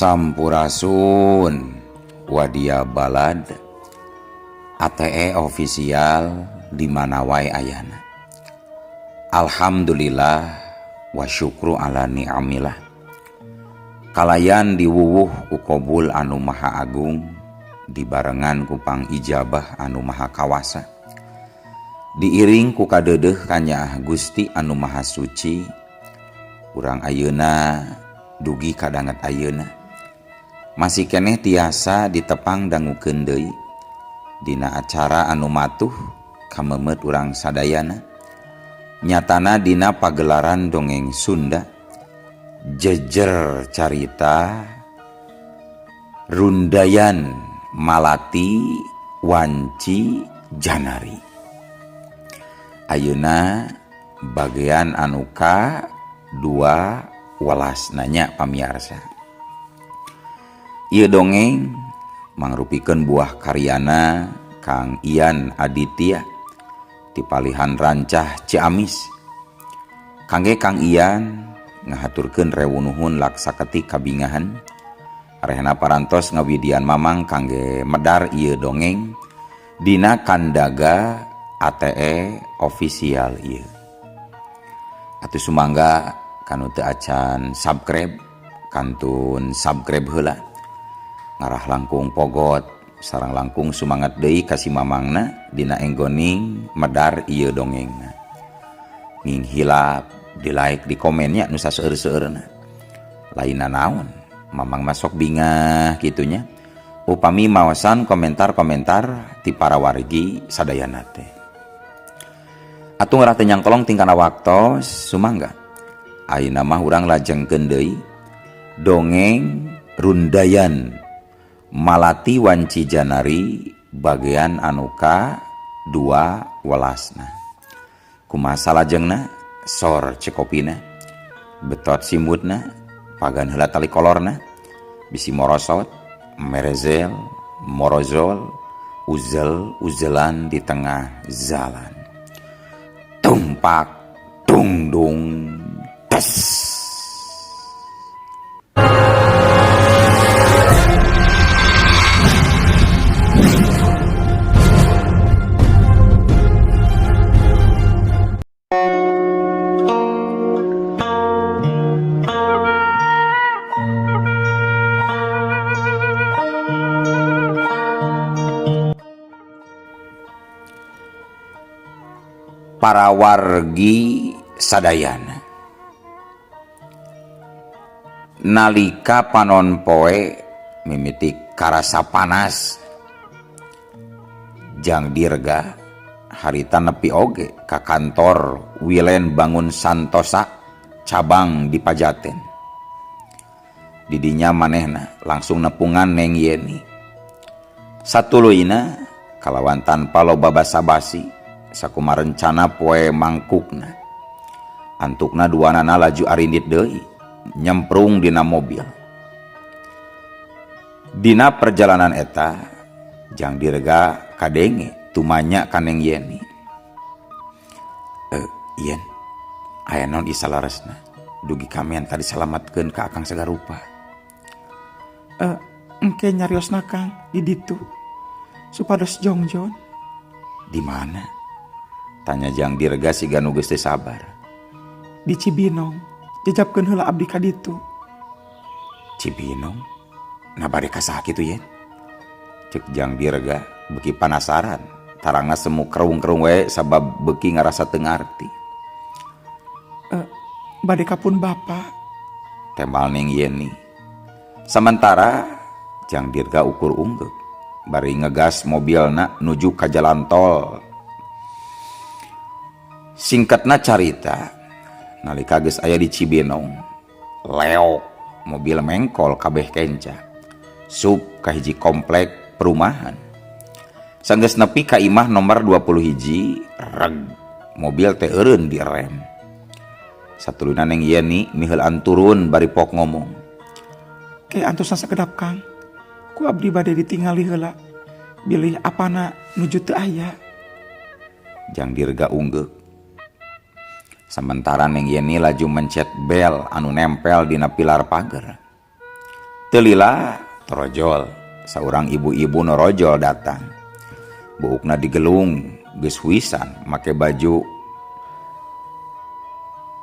Sampurasun Wadia Balad ATE official di mana wae ayana. Alhamdulillah wa syukru ala ni'amillah. Kalayan diwuwuh ku Qobul anu maha agung, dibarengan ku pang ijabah anu maha kawasa. Diiring ku kadeudeuh kanya Gusti anu maha suci. Urang ayeuna dugi kadanget ayeuna masih keneh tiasa ditepang dangukeun deui dina acara anu matuh kamemet urang sadayana. Nyatana dina pagelaran dongeng Sunda jejer carita Rundayan Malati Wanci Janari. Ayeuna bagian anu ka 2 welas nanya pamiarsa. Ieu dongeng mangrupikeun buah karyana Kang Ian Aditya ti Palihan Rancah Ciamis. Kangge Kang Ian ngahaturkeun rewunuhun laksaketi kabingahan. Arehna parantos ngawidian mamang kangge medar ieu dongeng dina kandaga ATE official ieu. Atuh sumangga kanu teu acan subscribe kantun subscribe heula. Ngarah langkung pogot sareng langkung sumangat deui ka si mamangna dina enggoning medar ieu dongengna. Nging hilap di like di komennya nu saseueur-seueurna. Lainna naon, mamang masok bingah kitunya. Upami maosan komentar-komentar ti para wargi sadayana teh. Atuh ngarah teu nyangkolong tingkana waktos sumangga. Ayeuna mah urang lajengkeun deui dongeng Rundayan Malati Wanci Janari bagian anu ka 2 welasna. Kumaha salajengna sor cekopina betot simutna pagan heula tali kolorna bisi morosot merezel morozol uzel-uzelan di tengah jalan. Tumpak dung-dung tes. Para wargi sadayana nalika panon poe mimiti karasa panas jang dirga harita nepi oge ka kantor Wilen Bangun Santosa cabang di Pajaten. Didinya manehna langsung nepungan Neng Yeni. Satuluina kalawan tanpa loba basa-basi sakumaha rencana poe mangkukna. Antukna duanana laju arindit deui nyemprung dina mobil. Dina perjalanan eta jang direga kadenge tumanya ka Neng Yeni. Yen aya naon ieu salaresna dugi kamean tadi salamatkeun ka Akang Sagarupa. Engke nyariosna Kang di ditu supados jongjon. Di mana? Tanya jang direga siga nu geus teu sabar. Di Cibinong jajabkeun heula abdi ka ditu. Cibinong? Na bade ka saha kitu Yen? Cek jang direga beuki panasaran, tarangna semu kerung-kerung we sabab beuki ngarasa teu ngarti. Bade ka pun bapa. Tembal Neng Yeni. Sementara jang dirga ukur ungguk bari ngegas mobilna nuju ka jalan tol. Singkatna carita nalika geus aya di Cibinong leok mobil mengkol kabeh kenca sup ka hiji komplek perumahan. Sanggeus nepi ka imah nomor 21 reg mobil teh eureun direm. Satuluna Neng Yeni miheulan turun bari pok ngomong. Ke antosna sakedap Kang. Ku abdi bade ditingali heula. Bilih apana nuju teu aya. Jang dirga ungguk. Sementara Neng Yeni laju mencet bel anu nempel dina pilar pagar. Teu lila torojol saurang ibu-ibu norojol datang. Buukna digelung geus wisan make baju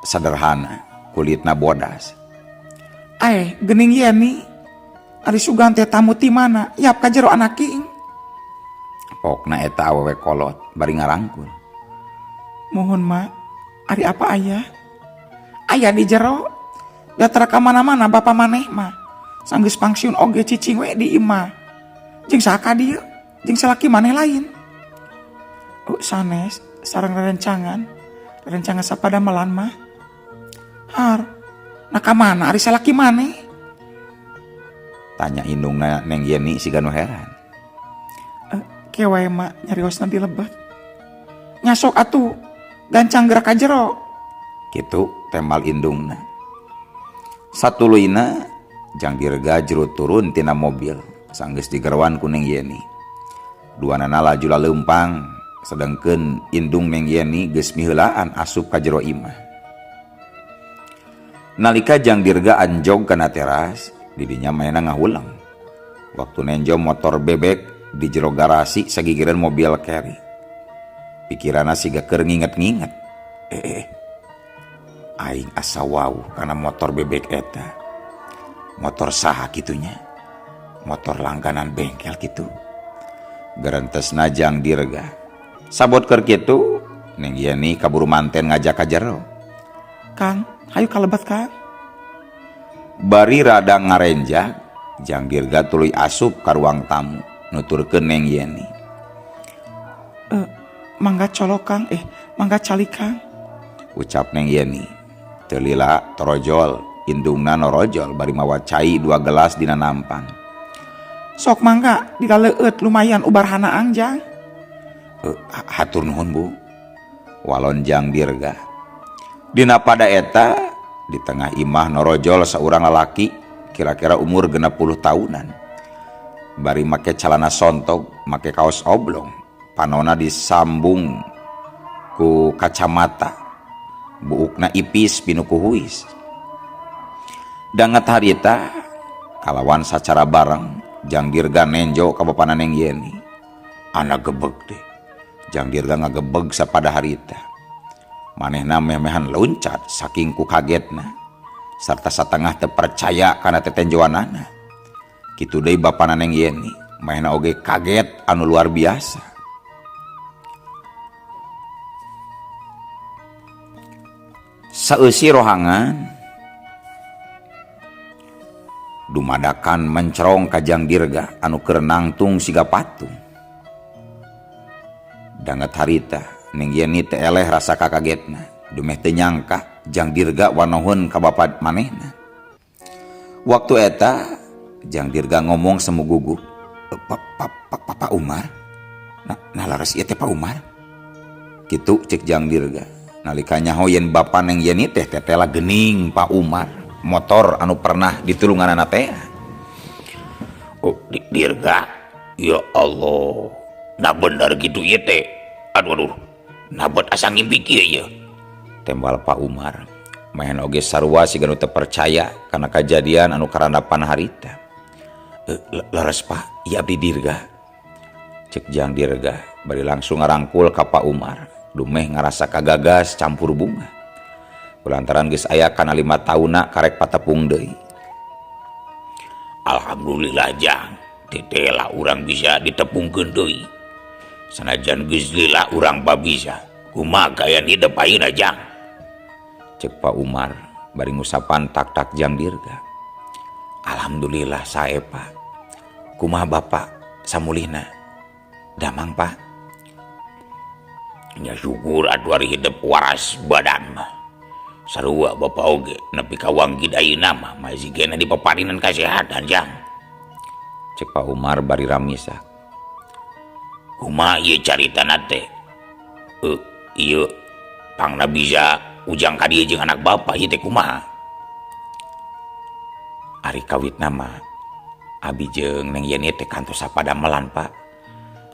sederhana, kulitna bodas. Gening Yeni, ari sugan teh tamu ti mana? Yap ka jero anak king. Pokna eta awewe kolot bari ngarangkul. Mohon mak, ari apa ayah? Ayah di jero. Datara ka mana-mana bapa maneh mah. Sanggeus pangsiun oge cicing we di imah. Jeung saka dieu, jeung salaki maneh lain. Sanes sareng rerencangan sapada melan mah. Har, naka mana ari salaki maneh? Tanya indungna Neng Yeni siga nu heran. Kewae mak nyariosna di lebet. Nyasok atuh, gancang gerak ka jero. Kitu temal indungna. Satuluyna Jang Dirga jero turun tina mobil sanggeus digerwan ku Neng Yeni. Duanana laju laleumpang sedengkeun indung Neng Yeni geus miheulaan asup ka jero imah. Nalika Jang Dirga anjog kana teras, di dinya maena ngahulang. Waktu nenjo motor bebek di jero garasi sagigireun mobil carry. Pikiranna siga keur nginget-nginget. Aing asa wau kana motor bebek eta. Motor saha kitunya? Motor langganan bengkel gitu. Garentesna Jang Dirga. Sabot keur kitu, Neng Yeni kaburu manten ngajak ka jero. Kang, hayu kalebet Kang. Bari rada ngarenjak, Jang Dirga tuluy asup ka ruang tamu, nuturkeun Neng Yeni. Mangga colok Kang, mangga cali Kang. Ucap Neng Yeni. Teu lila torojol, indungna norojol bari mawa cai 2 gelas dina nampang. Sok mangga dilaleueut lumayan ubar hanaang Jang. Hatur nuhun Bu. Walon Jang Dirga. Dina pada eta di tengah imah norojol saurang lalaki kira-kira umur 60 tahunan. Bari make calana sontog, make kaos oblong, panona disambung ku kacamata. Buukna ipis pinuku huis. Danget harita kalawan sacara bareng Jang Dirga nenjo ka bapana Neng Yeni. Ana gebeg deh. Jang Dirga ngagebeg sapada harita. Manehna meh-mehan loncat saking ku kagetna sarta satengah teu percaya kana tetenjoanana. Kitu deui bapana Neng Yeni, manehna oge kaget anu luar biasa. Saeusi rohangan dumadakan mencerong ka Jang Dirga anu keur nangtung siga patung. Danget harita Neng Yeni teh eleh rasa kakagetna, dumeh teu nyangka Jang Dirga wanohun ka bapa manehna. Waktu eta Jang Dirga ngomong semu gugup, Pak Umar? Nah laras ieu teh Pak Umar? Kitu cek Jang Dirga. Nalika nyaho yen bapa Neng Yeni teh tetela gening Pak Umar, motor anu pernah ditulunganana teh. Dirga, ya Allah, nah bener gitu ieu teh. Aduh, nabot asa ngimpi kieu ye. Tembal Pak Umar. Mahen oge sarua siga nu teu percaya kana kajadian anu karandapan harita. Laras Pak, ieu abdi Dirga. Cek Jang Dirga, bari langsung ngarangkul ka Pak Umar. Dumeh ngarasa kagagas campur bunga. Kulantaran geus aya kana 5 tahunna karek patepung deui. Alhamdulillah Jang, tetela urang bisa ditepungkeun deui. Sanajan geus lila urang babisa, kumaha kayan hidup ayeuna Jang? Cek Pak Umar bari ngusapan tak-tak Jang Dirga. Alhamdulillah sae Pak. Kumaha Bapak samulihna? Damang Pak. Ya syukur atuh ari hidup waras badan mah. Sarua Bapak oge nepi ka wanggi ayeuna mah mazigena di paparinan kasehatan Jang. Cek Pak Umar bari ramisak. Kumaha ieu caritana teh? Ieu pangna bisa ujang ka dieu jeung anak Bapak ieu teh kumaha? Ari kawitna mah abi jeung Neng Yeni teh kantos sapada melan Pak.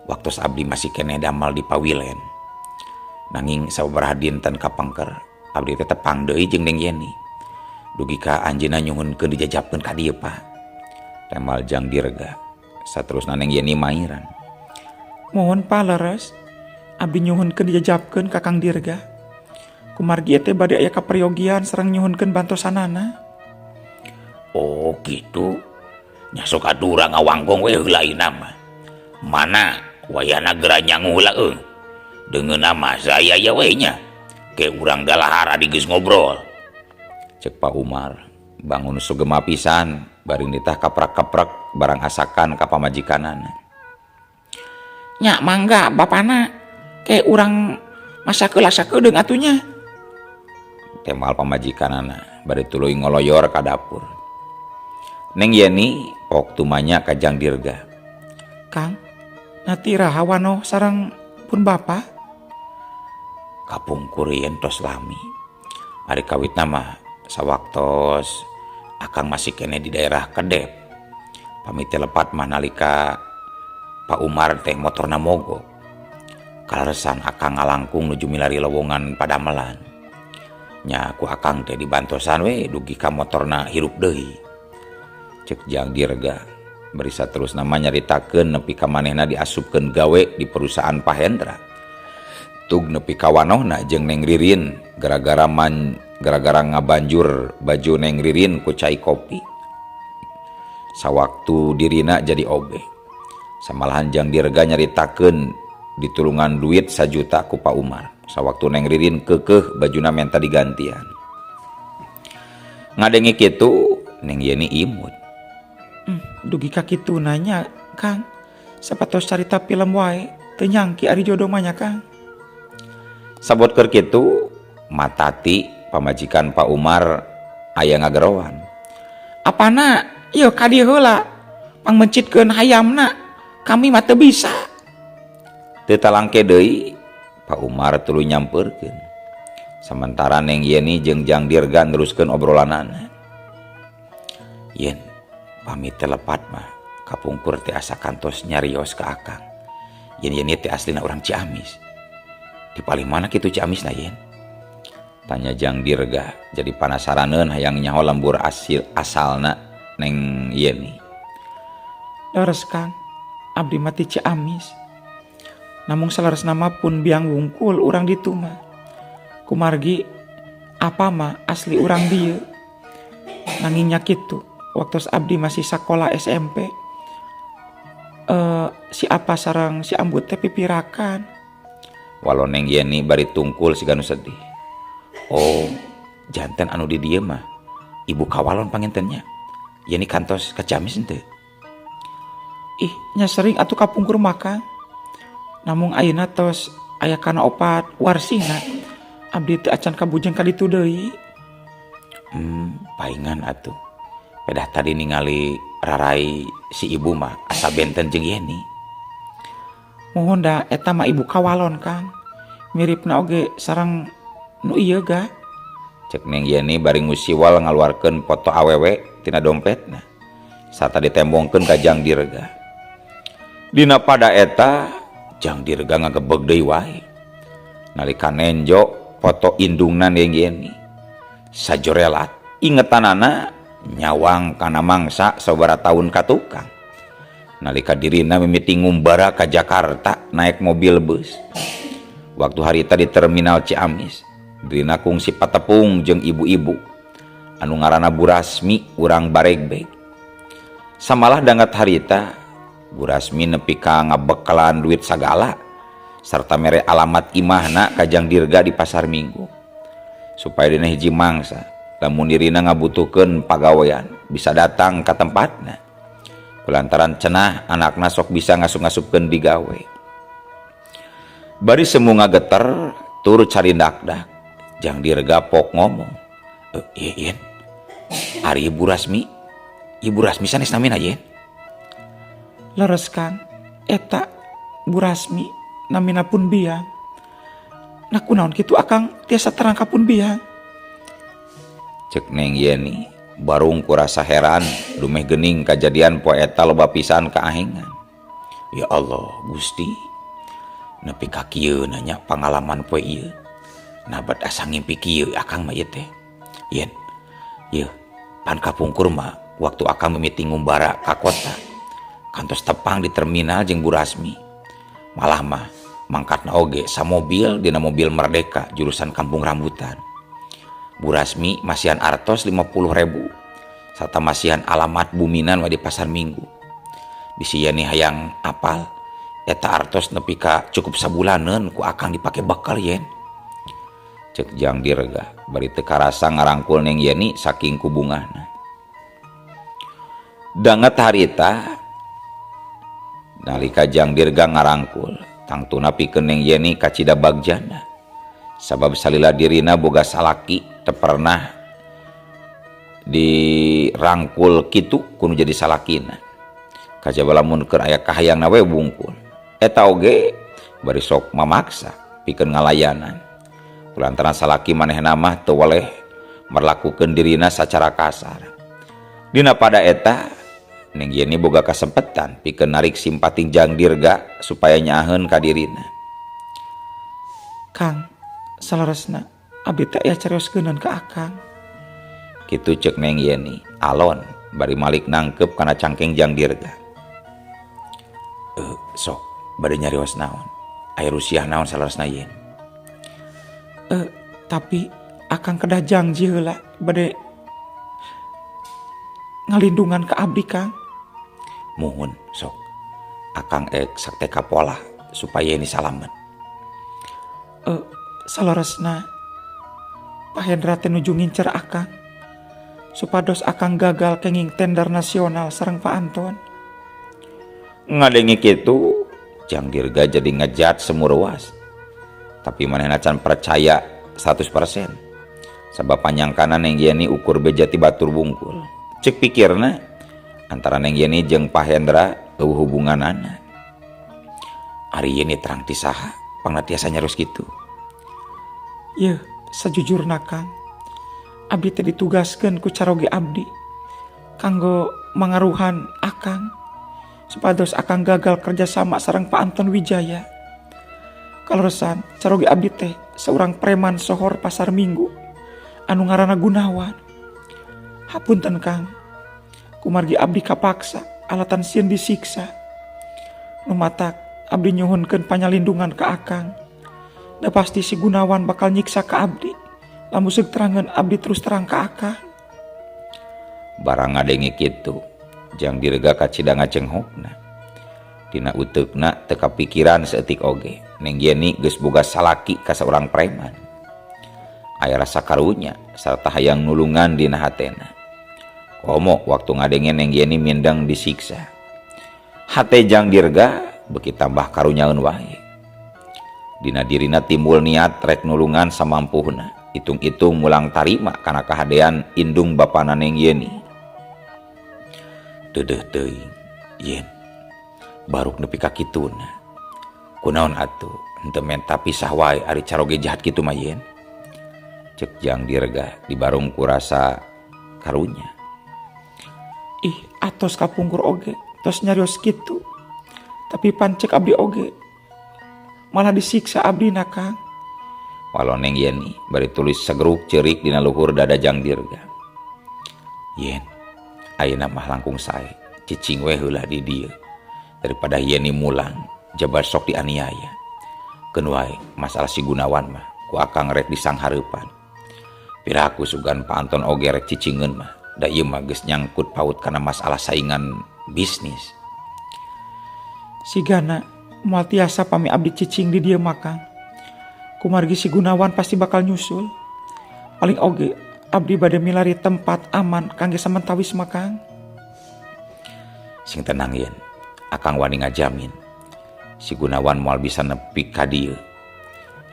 Waktu abdi masih kene damel di Pawilen. Nanging sababaraha dinten kapengker abdi teh tepang deui jeung Neng Yeni. Dugi ka anjeunna nyuhunkeun dijajabkeun ka dieu Pak. Temal Jang Dirga. Saterusna Neng Yeni mairan. Mohon paleres, abdi nyuhunkeun dijajabkeun ka Kang Dirga. Kumargi teh bade aya kaperyogian sareng nyuhunkeun bantosanana. Oh gitu. Nya sok aturang ngawanggong we heulaina mah. Mana wayana geranya heula Dengan nama saya ya we nya. Ke urang dalahara di geus ngobrol. Cek Pak Umar. Bangun sugema pisan baring ditah kaprak-kaprak barang asakan ka pamajikanana. Nya mangga bapana ke urang masakeul-asakeun atunya. Temal pamajikanana bari tuluy ngoloyor ka dapur. Neng Yeni pok tumanya ka Jang Dirga. Kang, nati rahawano sareng pun bapa. Kapungkur yen tos lami. Ari kawitna mah sawaktos akang masih kene di daerah Kedep. Pamit lepat mah nalika Pak Umar teh motorna mogok. Kaleresan akang ngalangkung nuju milari lowongan Padamelan. Nya ku akang teh dibantosan we dugi ka motorna hirup deui. Cek Jang Dirga. Berisa terus nama nyaritakeun nepi ka manehna diasupkeun gawe di perusahaan Pak Hendra. Tug nepi ka wanohna jeung Neng Ririn gara-gara ngabanjur baju Neng Ririn ku cai kopi. Sawaktu dirina jadi obeh. Samalahan Jang Dirga nyaritakeun ditulungan duit 1 juta ku Pak Umar. Sawaktu Neng Ririn keukeuh bajuna menta digantian. Ngadengi kitu Neng Yeni imut. Dugi ka kitu nanya Kang. Sapatos carita film wae teu nyangki ari jodoh mah nya Kang. Sabot keur kitu Matati pamajikan Pak Umar aya ngagerowan. Apana ieu ka dieu heula pangmencitkeun hayamna kami mah teu bisa. Teu talangke deui Pak Umar tuluy nyampeurkeun. Sementara Neng Yeni jeung Jang Dirga neruskeun obrolanana. Yen pamit telepat mah kapungkur teh asa kantos nyarios ka akang. Yen Yeni teh aslina urang Ciamis. Di paling mana kitu Ciamisna yen? Tanya Jang Dirga jadi panasaraneun hayang nyaho lembur asalna Neng Yeni. Leres Kang, abdi mati Ciamis. Namung salares nama pun biang wungkul urang ditu mah. Kumargi apa mah asli urang dieu. Nanginya kitu. Waktu abdi masih sekolah SMP, si apa sarang si ambut teh pipirakan. Walau Neng Yeni bari tungkul siganu sedih. Oh, janten anu di dieu mah ibu kawalon pangintennya. Yeni kantos ka Ciamis henteu? Ih, nya sering atuh kapungkur makan. Namung ayeuna tos aya kana opat warsina. Abdi teu acan kabujeng ka ditu deui. Paingan atuh. Pedah tadi ningali rarai si ibu mah asa benten jeung Yeni. Mohon da eta mah ibu kawalon Kang. Miripna oge sareng nu ieu ga. Cek Neng Yeni bari ngusiwal ngaluarkeun foto awewe tina dompetna. Sarta ditembongkeun ka Jang Dirga. Dina pada eta Jang Dirga ngagebeg deui wae. Nalika nenjo foto indungna Neng Yeni. Sajorelat ingetanana nyawang kana mangsa sabara tahun ka tukang. Nalika dirina mimiti ngumbara ka Jakarta naik mobil bus. Waktu harita di terminal Ciamis, dirina kungsi patepung jeung ibu-ibu anu ngaranna Bu Rasmi urang baregbeg. Samalah dangat harita Bu Rasmi nepi ka ngabekalan duit sagala sarta mere alamat imahna ka Jang Dirga di Pasar Minggu. Supaya dina hiji mangsa lamun dirina ngabutuhkeun pagawean bisa datang ke tempatna. Kulantaran cenah anakna sok bisa ngasup-ngasupkeun digawe. Bari semu ngageter tur carindakdak. Jang Dirga pok ngomong. Yen. Ari Ibu Rasmi. Ibu Rasmi sanes namina yen. Leres Kang, eta Bu Rasmi namina pun biang. Nah kunaon kitu akang tiasa terang ka pun biang. Cek Neng Yeni barung kurasa heran dumeh geuning kajadian poe eta loba pisan kaahengan. Ya Allah Gusti, nepi ka kieu nanya pangalaman poe ieu. Nabat asa ngimpi kieu akang mah ieu teh. Yen. Ieu pan kapungkur mah waktu akang mimiti ngumbara ka kota kantos tepang di terminal jeung Bu Rasmi. Malah mah mangkatna oge sa mobil dina mobil Merdeka jurusan Kampung Rambutan. Bu Rasmi masihan artos 50.000 serta masihan alamat buminan we di Pasar Minggu. Bisi yani hayang apal eta artos nepi ka cukup sabulaneun ku akang dipake bekal yen. Cek Jang Dirga bari teu karasa ngarangkul Neng Yeni saking kubungahna. Danget harita nalika Jang Dirga ngarangkul tangtuna pikeun Neng Yeni ka cida bagjana. Sabab salila dirina boga salaki teu pernah dirangkul kitu kudu jadi salakina. Kajaba lamun keur aya kahayangna we bungkul. Eta oge bari sok mamaksa pikeun ngalayanan. Kulantaran salaki manehna mah teu waleh merlakukeun dirina sacara kasar. Dina pada eta Neng Yeni boga kasempetan pikeun narik simpati Jang Dirga supaya nyaheun ka dirina. Kang, salaresna abdi teh aya carioskeunun ka akang. Kitu cek Neng Yeni alon bari malik nangkep kana cangkeng Jang Dirga. Sok bade nyarios naon? Aya rusiah naon salaresna yen? Tapi akang kedah janji heula bade ngalindungan ka abdi Kang. Muhun sok. Akang sakte kapola supaya ini salamet. Salaresna Pak Hendra teh nuju ngincer akang supados akang gagal kenging tender nasional sareng Pak Anton. Ngadengi kitu Jang Dirga jadi ngejat semurwas. Tapi manehna can percaya 100%. Sabab panyangkana Neng Yeni ukur beja ti batur bungkul. Cek pikirna antara Neng Yeni jeung Pak Hendra eueuh hubunganana. Ari Yeni terang ti saha pangna tiasa nyaros kitu. Yeuh, sajujurna Kang, abdi teh ditugaskeun ku caroge abdi kanggo mangaruhan akang supados akang gagal kerjasama sareng Pak Anton Wijaya. Kaleresan caroge abdi teh seorang preman sohor Pasar Minggu anu ngaranna Gunawan. Hapunten Kang, kumargi abdi kapaksa alatan sieun disiksa. Nu matak abdi nyuhunkeun panyalindungan ka akang. Da pasti si Gunawan bakal nyiksa ka abdi lamun seug terangeun abdi terus terang ka akang. Barang ngadengi kitu Jang Dirga kacida ngacenghokna. Dina uteukna teu kapikiran saeutik oge Neng Yeni geus boga salaki ka saurang preman. Aya rasa karunya sarta hayang nulungan dina hatena. Komo waktu ngadenge Neng Yeni mindeng disiksa. Hate Jang Dirga beuki tambah karunyaeun wae. Dina dirina timbul niat rek nulungan samampuhna. Itung-itung mulang tarima kana kahadean indung bapana Neng Yeni. Deudeuh teuing yen baruk nepi ka kituna. Kunaon atuh henteu menta pisah wae ari caroge jahat kitu mah yen? Cek Jang Dirga dibarung ku rasa karunya. Ih, atos kapungkur oge tos nyarios kitu. Tapi pancek abdi oge malah disiksa abdina Kang. Walau Neng Yeni bari tulis sageruk ceurik dina luhur dada Jang Dirga. Yen ayeuna mah langkung sae cicing we heula di dieu daripada Yeni mulang jabar sok dianiaya. Keun wae masalah si Gunawan mah ku akang rek disanghareupan. Piraku sugan Pak Anton oge rek cicingeun mah da ieu mah geus nyangkut paut kana masalah saingan bisnis. Sigana moal tiasa pami abdi cicing di dieu mah Kang. Kumargi si Gunawan pasti bakal nyusul. Paling oge abdi bade milari tempat aman kangge samentawis mah Kang. Sing tenang yen, akang wani ngajamin si Gunawan moal bisa nepi ka dieu.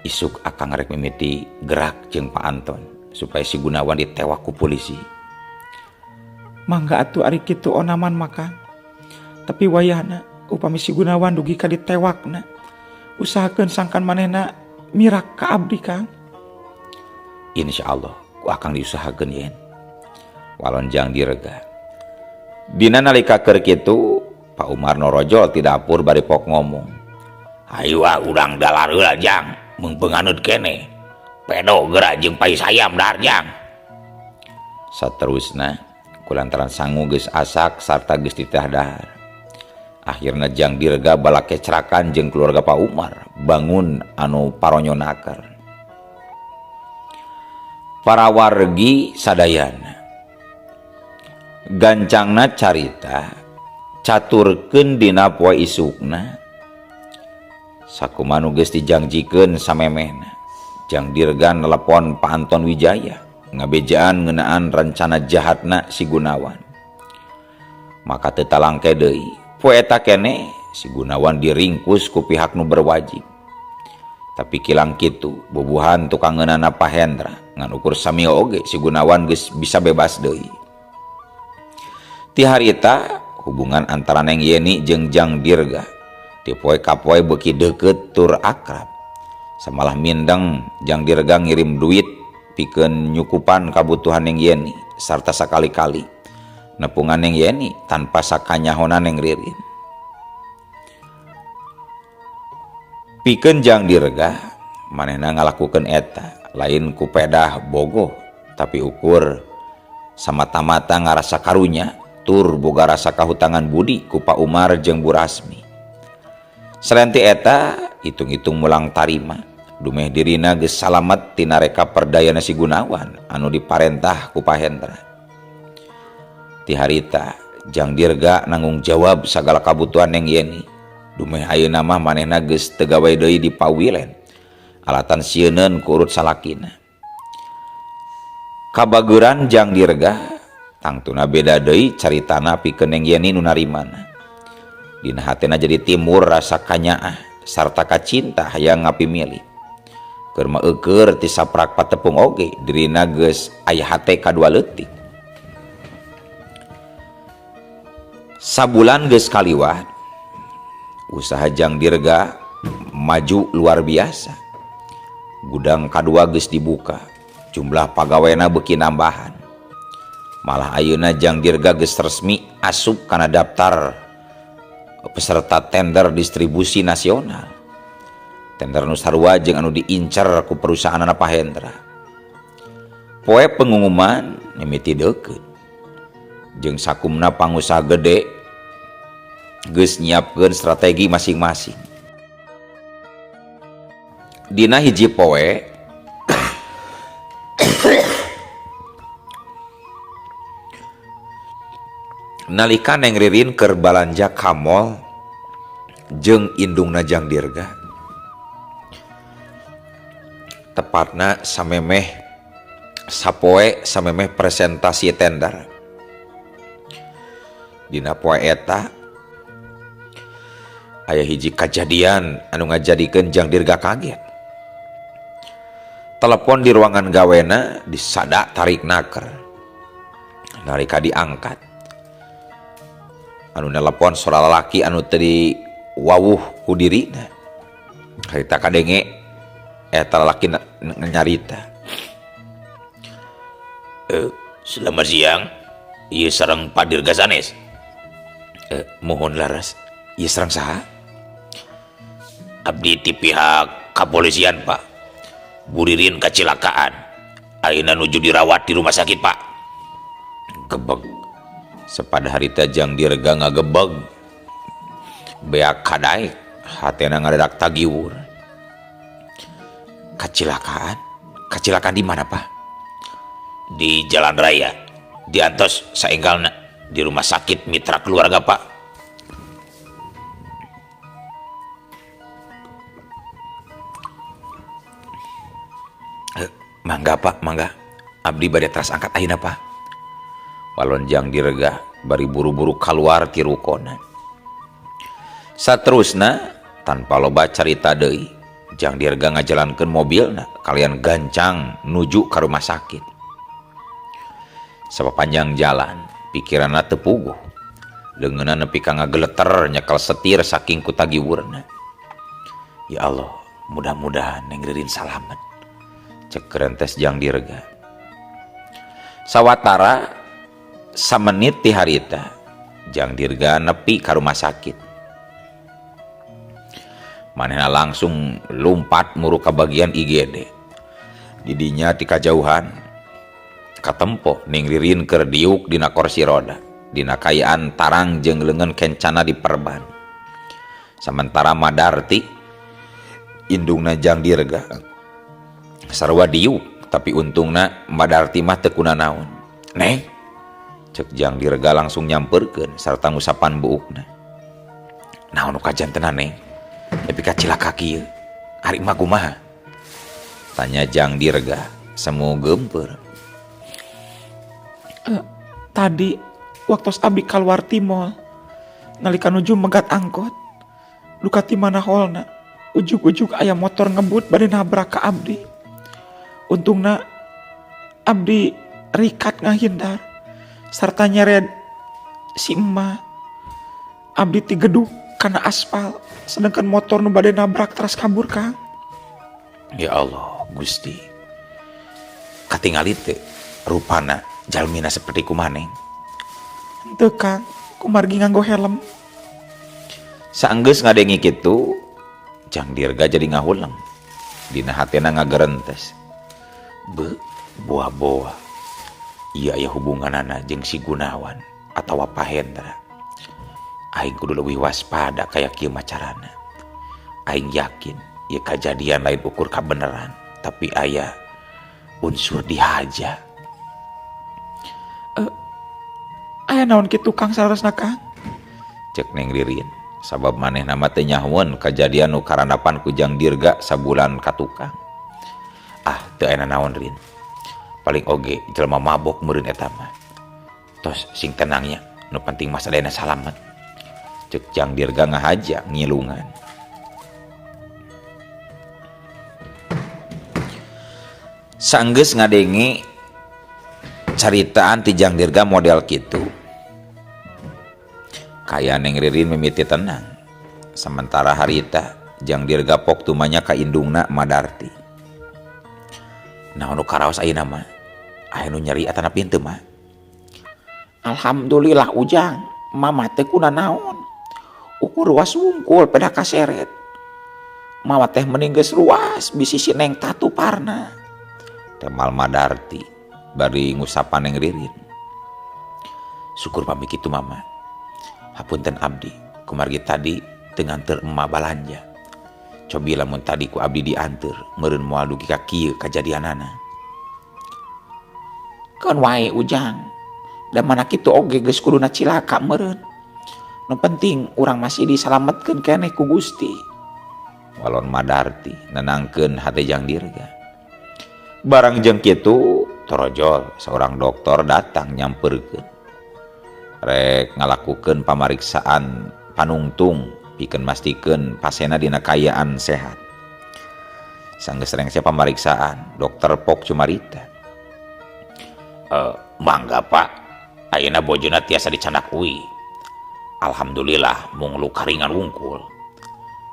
Isuk akang rek mimiti gerak jeung Pak Anton supaya si Gunawan ditewak ku polisi. Mangga atuh ari kitu onaman mah Kang. Tapi wayahna upami si Gunawan dugi ka ditewakna, usahakeun sangkan manehna mirak ka abdi Kang. Insyaallah ku akang diusahakeun yen. Walon Jang Dirga. Dina nalika keur kitu Pak Umar Norojol ti dapur bari pok ngomong. Hayu urang dalar heula Jang, mung penganut kene. Pedo geura jeung pai sayam dar Jang. Saterusna kulantaran sangu geus asak sarta geus titah dahar. Akhirna Jang Dirga bala kecerakan jeung keluarga Pak Umar bangun anu paronyonaker. Para wargi sadayana gancangna carita caturkeun dina poe isukna sakumaha nu geus dijangjikeun samemehna. Jang Dirga nelepon Pak Anton Wijaya ngabejaan ngeunaan rencana jahatna si Gunawan. Maka teu talangke deui poe eta keneh si Gunawan diringkus ku pihak nu berwajib. Tapi kilang kitu bubuhan tukang ngeunana Pak Hendra ngan ukur sami oge si Gunawan geus bisa bebas deui. Ti harita hubungan antara Neng Yeni jeung Jang Dirga ti poe ka poe beuki deukeut tur akrab. Samalah mindeng Jang Dirga ngirim duit pikeun nyukupan kabutuhan Neng Yeni sarta sakali-kali nepungan Neng Yeni tanpa sakanyahonan Neng Ririn. Pikeun Jang Dirga manehna ngalakukeun eta lain ku pedah bogoh tapi ukur samata-mata ngarasa karunya tur boga rasa kahutangan budi ku Pak Umar jeung Bu Rasmi. Selain ti eta hitung-hitung mulang tarima dumeh dirina geus salamet tina reka perdayana si Gunawan anu diparentah ku Pak Hendra. Ti harita Jang Dirga nanggung jawab sagala kabutuhan Neng Yeni. Dumeh ayeuna mah manehna geus teu gawe deui di Pawilen alatan sieuneun ku urut salakina. Kabageuran Jang Dirga tangtuna beda deui caritana pikeun Neng Yeni nu narimana. Dina hatena jadi timur rasa kanyaah sarta kacinta hayang ngapimilih. Keur meukeur ti saprak patepung oge dirina geus aya hate kadua leutik. Sabulan geus kaliwat usaha Jang Dirga maju luar biasa. Gudang kadua geus dibuka, jumlah pagawena beuki nambahan. Malah ayeuna Jang Dirga geus resmi asup kana daftar peserta tender distribusi nasional. Tender nu sarua jeung anu diincar ku perusahaanna Pak Hendra. Poe pengumuman mimiti deukeut. Jeung sakumna pangusaha gede geus nyiapkeun strategi masing-masing. Dina hiji poe nalika Neng Ririn keur balanja ka mall jeung indungna Jang Dirga, tepatna samemeh sapoe samemeh presentasi tender. Dina poe eta aya hiji kajadian anu ngajadikeun Jang Dirga kaget. Telepon di ruangan gawena disada tarik naker. Nalika diangkat anu nelpon sora lalaki anu teu wawuh ku dirina. Harita kadenge eta lalaki nyarita. Selamat siang, ieu sareng Pak Dirga sanes. Mohon laras, ieu sareng saha? Abdi ti pihak kapolisian, Pak. Bu Ririn kecelakaan. Ayeuna nuju dirawat di rumah sakit, Pak. Gebeg. Sapada harita Jang Dirga ngagebeg. Beak kadaek, hatena ngaredak tagiwur. Kecelakaan? Kecelakaan di mana, Pak? Di jalan raya. Diantos saenggalna di rumah sakit mitra keluarga, Pak. Mangga, Pak, mangga. Abdi bade teras angkat ayeuna, Pak. Walon Jang Dirga bari buru-buru kaluar ti rukona. Saterusna tanpa loba carita deui, Jang Dirga ngajalankeun mobilna kalian gancang nuju ka rumah sakit. Sapapanjang jalan pikiranna teu puguh. Leungeunna nepi ka ngageleter nyekel setir saking kutagiwurna. Ya Allah, mudah-mudahan Neng Ririn salamet. Cek rentes Jang Dirga. Sawatara samenit ti harita Jang Dirga nepi ka rumah sakit. Manehna langsung lumpat muru ka bagian IGD. Didinya ti kajauhan katempo ning Ririn keur diuk dina kursi roda dina kayaan tarang jeung leungeun kencana diperban. Sementara Madarti indungna Jang Dirga sarua diuk, tapi untungna Madarti mah teu kuna naon. "Neng," cek Jang Dirga langsung nyamperkeun sarta ngusapan buukna. "Naon nu kajantenan, Neng? Tapi kacilaka kieu. Ari mah kumaha?" tanya Jang Dirga semu geumpeur. Tadi waktu abdi kaluar ti mall, nalika nuju megat angkot, luka ti manaholna, ujug-ujug aya motor ngebut bade nabrak ka abdi. Untungna abdi rikat ngahindar sarta nyeret si emak. Abdi ti geduk kana aspal, sedangkan motor nu bade nabrak teras kabur, Kang. Ya Allah Gusti, katingali teh rupana jalmina seperti kumaneng. Henteu, Kang, kumargi nganggo helm. Saenggeus ngadengi kitu, Jang Dirga jadi ngahuleng. Dina hatena ngagerentes. Boa-boa. Ieu aya hubunganana jeung si Gunawan atawa Pahendra. Aing kudu leuwih waspada kaya kieu macarana. Aing yakin ieu kajadian lain ukur kabeneran, tapi aya unsur dihaja. Aya naon kitu, Kang, saresna, Kang? Cek Neng Ririn, sabab manehna mah teu nyahoeun kajadian nu karandapan ku Jang Dirga sabulan ka tukang. Teu aya naon, Rin. Paling oge jelema mabok meureun eta mah. Tos sing tenangnya, nu penting mah sadayana salamet. Cek Jang Dirga ngahaja ngilungan. Saenggeus ngadengi caritaan ti Jang Dirga model kitu, kaya Neng Ririn mimiti tenang. Sementara harita Jang Dirga pok tumanya ka indungna Madarti. Naon nu karaos ayeuna mah? Aya nu nyeri atana pintu mah? Alhamdulillah Ujang, mama teh kuna naon. Ukur ruas wungkul peda kaseret. Mama teh mending geus ruas bisi si Neng tatuparna. Temal Madarti bari ngusapan Neng Ririn. Syukur pami kitu mama. Hapunten abdi, kumargi tadi teu nganteur emak balanja. Cobi lamun tadi ku abdi dianteur, meureun moal dugi ka kieu kajadianana. Keun wae Ujang. Da mana kitu oge geus kuduna cilaka meureun. Nu penting urang masih disalametkeun keneh ku Gusti. Walon Madarti nenangkeun hate Jang Dirga. Barang jeung kitu, torojol seorang dokter datang nyamperkeun. Rek ngalakukeun pamariksaan panungtung pikeun mastikeun pasena dina kayaan sehat. Sanggeus rengse pamariksaan, dokter pok cumarita. Mangga Pak, ayeuna bojona tiasa dicandak uwi. Alhamdulillah mung luka ringan wungkul.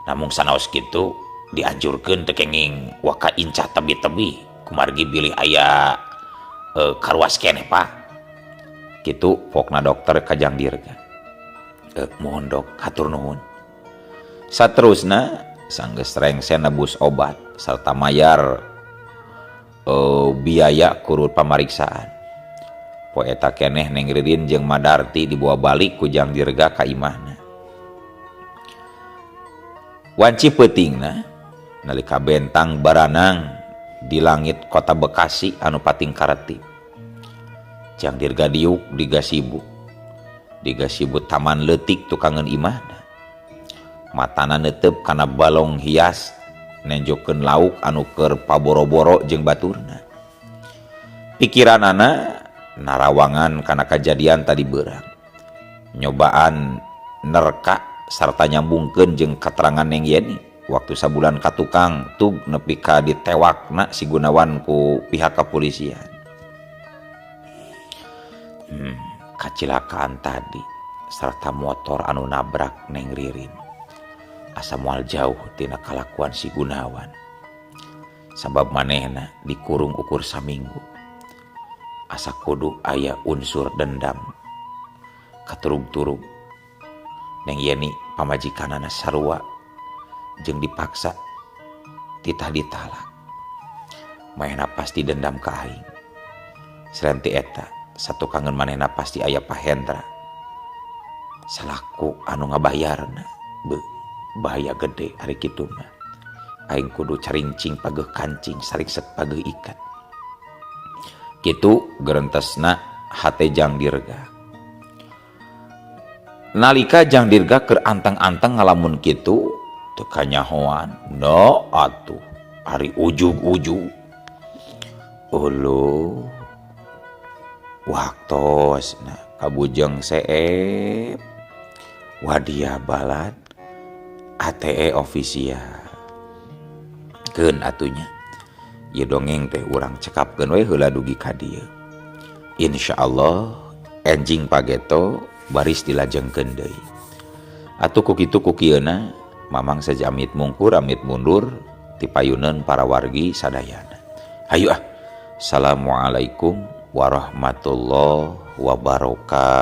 Namung sanaos kitu dianjurkeun teu kenging waka incah tebi-tebi kumargi bilih aya karuas keneh Pak. Kitu pokna dokter ka Jang Dirga. Mohon dok, hatur nuhun. Saterusna sanggeus rengse nebus obat serta mayar biaya kurut pamariksaan. Poe eta keneh Neng Ririn jeung Madarti dibawa balik ku Jang Dirga ka imahna. Wanci peutingna nalika bentang baranang di langit kota Bekasi anu pating karetip. Jang Dirga diuk di gasibu taman leutik tukangan imahna. Matana neuteup kana balong hias nenjokeun lauk anu keur paboro-boro jeung baturna. Pikiranana narawangan kana kajadian tadi beurang. Nyobaan nerka sarta nyambungkeun jeung katerangan Neng Yeni waktu sabulan ka tukang tug nepi ka ditewakna si Gunawan ku pihak kepolisian. Kacilakaan tadi serta motor anu nabrak Neng Ririn asa moal jauh tina kalakuan si Gunawan. Sabab manehna dikurung ukur saminggu. Asa kudu aya unsur dendam katurug-turug. Neng Yeni pamajikanana sarua jeung dipaksa titah ditalak. Maena pasti dendam ka aing. Serenti eta satu kangen manehna pasti aya Pak Hendra selaku anu ngabayarna. Bahaya gede hari kitu mah. Aing kudu carincing pageuh kancing saringsek pageuh ikat. Kitu gerentesna hate Jang Dirga. Nalika Jang Dirga keur anteng-anteng ngalamun kitu teu kanyahoan. No atuh ari ujug-ujug. Uluh waktosna kabujeng seep wadia balad ATE official keun atunya ieu dongeng teh urang cekapkeun we heula dugi ka dieu. Insyaallah enjing pageto baris dilajengkeun deui. Atuh ku kitu ku kieuna mamang sajamit mungkur amit mundur ti payuneun para wargi sadayana. Hayu ah. Assalamualaikum warahmatullahi wabarakatuh.